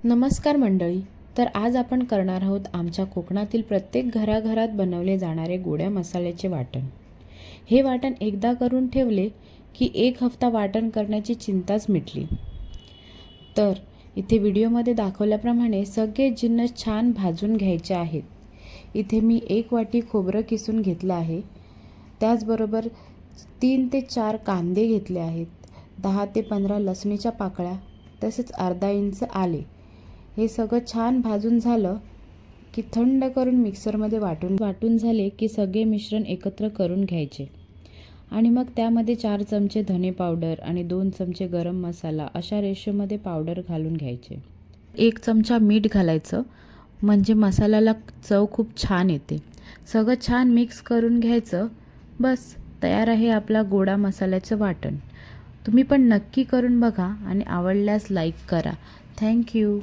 नमस्कार मंडळी. तर आज आपण करणार आहोत आमच्या कोकणातील प्रत्येक घराघरात बनवले जाणारे गोड्या मसाल्याचे वाटण. हे वाटण एकदा करून ठेवले की एक हफ्ता वाटण करण्याची चिंताच मिटली. तर इथे व्हिडिओमध्ये दाखवल्याप्रमाणे सगळे जिन्नस छान भाजून घ्यायचे आहेत. इथे मी 1 वाटी खोबरं किसून घेतलं आहे. त्याचबरोबर 3 ते 4 कांदे घेतले आहेत. 10 ते 15 लसणीच्या पाकळ्या, तसेच अर्धा इंच आले. हे सगळं छान भाजून झालं की थंड करून मिक्सरमध्ये वाटून झाले की सगळे मिश्रण एकत्र करून घ्यायचे आणि मग त्यामध्ये 4 चमचे धने पावडर आणि 2 चमचे गरम मसाला अशा रेशोमध्ये पावडर घालून घ्यायचे. 1 चमचा मीठ घालायचं, म्हणजे मसाल्याला चव खूप छान येते. सगळं छान मिक्स करून घ्यायचं. बस तयार आहे आपला गोडा मसाल्याचं वाटण. तुम्ही पण नक्की करून बघा आणि आवडल्यास लाईक करा. थँक्यू.